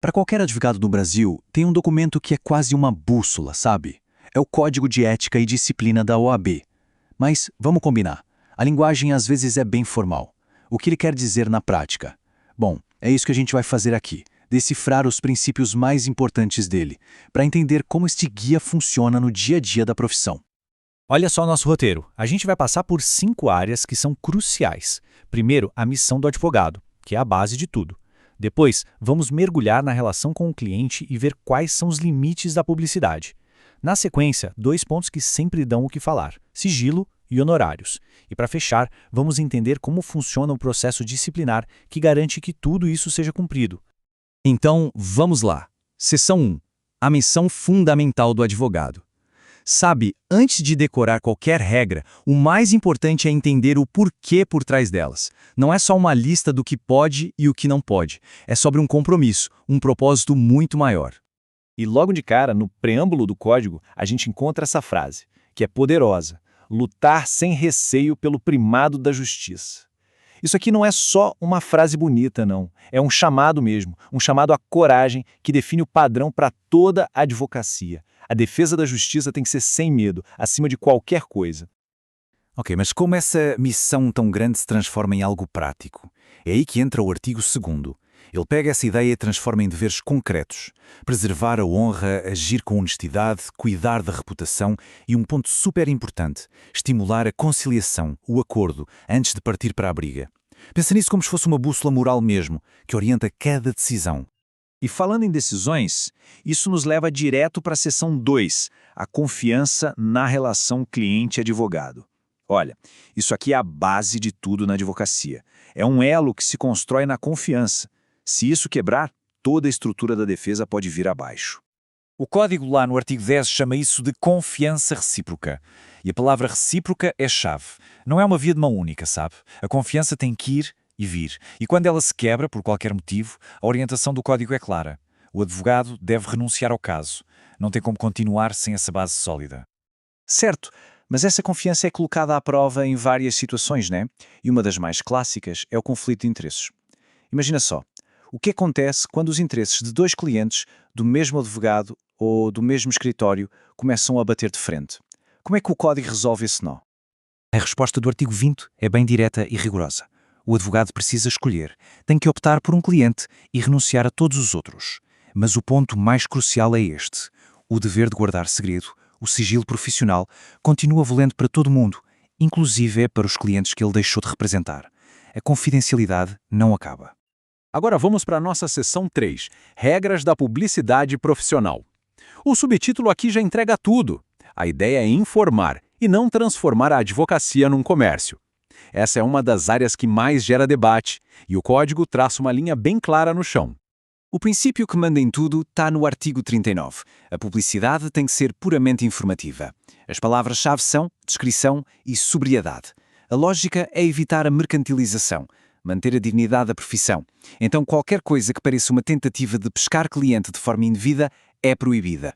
Para qualquer advogado do Brasil, tem um documento que é quase uma bússola, sabe? É o Código de Ética e Disciplina da OAB. Mas, vamos combinar, a linguagem às vezes é bem formal. O que ele quer dizer na prática? Bom, é isso que a gente vai fazer aqui, decifrar os princípios mais importantes dele, para entender como este guia funciona no dia a dia da profissão. Olha só o nosso roteiro. A gente vai passar por 5 áreas que são cruciais. Primeiro, a missão do advogado, que é a base de tudo. Depois, vamos mergulhar na relação com o cliente e ver quais são os limites da publicidade. Na sequência, 2 pontos que sempre dão o que falar: sigilo e honorários. E para fechar, vamos entender como funciona o processo disciplinar que garante que tudo isso seja cumprido. Então, vamos lá. Seção 1. A missão fundamental do advogado. Sabe, antes de decorar qualquer regra, o mais importante é entender o porquê por trás delas. Não é só uma lista do que pode e o que não pode. É sobre um compromisso, um propósito muito maior. E logo de cara, no preâmbulo do código, a gente encontra essa frase, que é poderosa: lutar sem receio pelo primado da justiça. Isso aqui não é só uma frase bonita, não. É um chamado mesmo, um chamado à coragem que define o padrão para toda a advocacia. A defesa da justiça tem que ser sem medo, acima de qualquer coisa. Ok, mas como essa missão tão grande se transforma em algo prático? É aí que entra o artigo 2º. Ele pega essa ideia e transforma em deveres concretos. Preservar a honra, agir com honestidade, cuidar da reputação e um ponto super importante, estimular a conciliação, o acordo, antes de partir para a briga. Pensa nisso como se fosse uma bússola moral mesmo, que orienta cada decisão. E falando em decisões, isso nos leva direto para a seção 2, a confiança na relação cliente-advogado. Olha, isso aqui é a base de tudo na advocacia. É um elo que se constrói na confiança. Se isso quebrar, toda a estrutura da defesa pode vir abaixo. O código lá no artigo 10 chama isso de confiança recíproca. E a palavra recíproca é chave. Não é uma via de mão única, sabe? A confiança tem que ir e vir. E quando ela se quebra, por qualquer motivo, a orientação do código é clara. O advogado deve renunciar ao caso. Não tem como continuar sem essa base sólida. Certo, mas essa confiança é colocada à prova em várias situações, né? E uma das mais clássicas é o conflito de interesses. Imagina só, o que acontece quando os interesses de 2 clientes do mesmo advogado ou do mesmo escritório começam a bater de frente? Como é que o código resolve esse nó? A resposta do artigo 20 é bem direta e rigorosa. O advogado precisa escolher, tem que optar por um cliente e renunciar a todos os outros. Mas o ponto mais crucial é este: o dever de guardar segredo, o sigilo profissional, continua valendo para todo mundo, inclusive para os clientes que ele deixou de representar. A confidencialidade não acaba. Agora vamos para a nossa seção 3, Regras da Publicidade Profissional. O subtítulo aqui já entrega tudo. A ideia é informar e não transformar a advocacia num comércio. Essa é uma das áreas que mais gera debate, e o código traça uma linha bem clara no chão. O princípio que manda em tudo está no artigo 39. A publicidade tem que ser puramente informativa. As palavras-chave são descrição e sobriedade. A lógica é evitar a mercantilização, manter a dignidade da profissão. Então qualquer coisa que pareça uma tentativa de pescar cliente de forma indevida é proibida.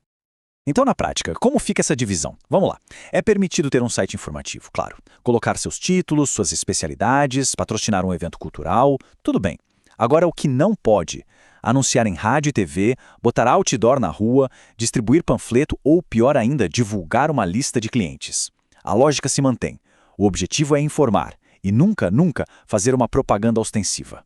Então, na prática, como fica essa divisão? Vamos lá. É permitido ter um site informativo, claro. Colocar seus títulos, suas especialidades, patrocinar um evento cultural, tudo bem. Agora, o que não pode? Anunciar em rádio e TV, botar outdoor na rua, distribuir panfleto ou, pior ainda, divulgar uma lista de clientes. A lógica se mantém. O objetivo é informar e nunca, nunca fazer uma propaganda ostensiva.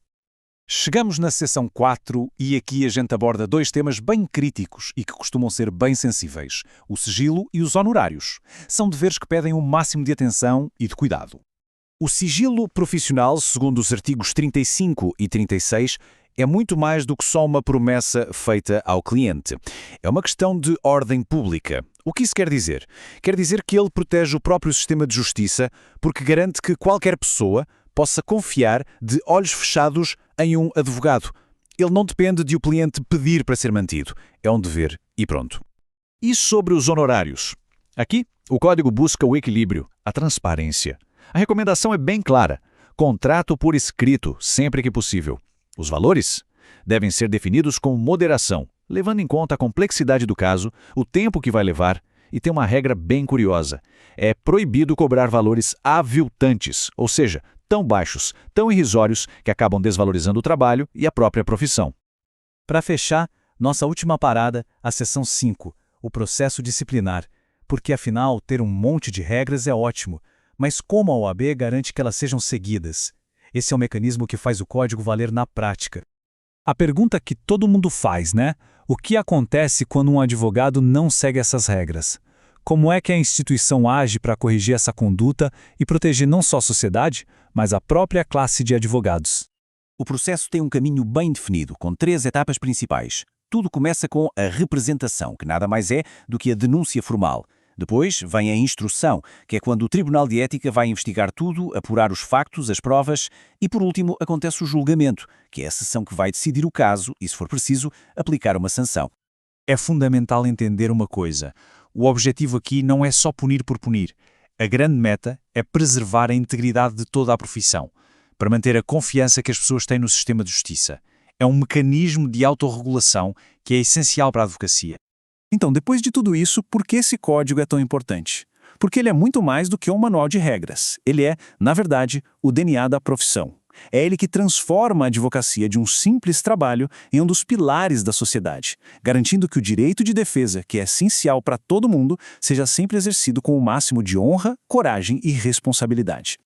Chegamos na seção 4 e aqui a gente aborda 2 temas bem críticos e que costumam ser bem sensíveis: o sigilo e os honorários. São deveres que pedem o máximo de atenção e de cuidado. O sigilo profissional, segundo os artigos 35 e 36, é muito mais do que só uma promessa feita ao cliente. É uma questão de ordem pública. O que isso quer dizer? Quer dizer que ele protege o próprio sistema de justiça porque garante que qualquer pessoa possa confiar de olhos fechados em um advogado. Ele não depende de o cliente pedir para ser mantido. É um dever e pronto. E sobre os honorários? Aqui, o código busca o equilíbrio, a transparência. A recomendação é bem clara. Contrato por escrito, sempre que possível. Os valores devem ser definidos com moderação, levando em conta a complexidade do caso, o tempo que vai levar, e tem uma regra bem curiosa. É proibido cobrar valores aviltantes, ou seja, tão baixos, tão irrisórios, que acabam desvalorizando o trabalho e a própria profissão. Para fechar, nossa última parada, a seção 5, o processo disciplinar. Porque, afinal, ter um monte de regras é ótimo, mas como a OAB garante que elas sejam seguidas? Esse é o mecanismo que faz o código valer na prática. A pergunta que todo mundo faz, né? O que acontece quando um advogado não segue essas regras? Como é que a instituição age para corrigir essa conduta e proteger não só a sociedade, mas a própria classe de advogados? O processo tem um caminho bem definido, com 3 etapas principais. Tudo começa com a representação, que nada mais é do que a denúncia formal. Depois vem a instrução, que é quando o Tribunal de Ética vai investigar tudo, apurar os factos, as provas, e por último acontece o julgamento, que é a sessão que vai decidir o caso e, se for preciso, aplicar uma sanção. É fundamental entender uma coisa. O objetivo aqui não é só punir por punir. A grande meta é preservar a integridade de toda a profissão, para manter a confiança que as pessoas têm no sistema de justiça. É um mecanismo de autorregulação que é essencial para a advocacia. Então, depois de tudo isso, por que esse código é tão importante? Porque ele é muito mais do que um manual de regras. Ele é, na verdade, o DNA da profissão. É ele que transforma a advocacia de um simples trabalho em um dos pilares da sociedade, garantindo que o direito de defesa, que é essencial para todo mundo, seja sempre exercido com o máximo de honra, coragem e responsabilidade.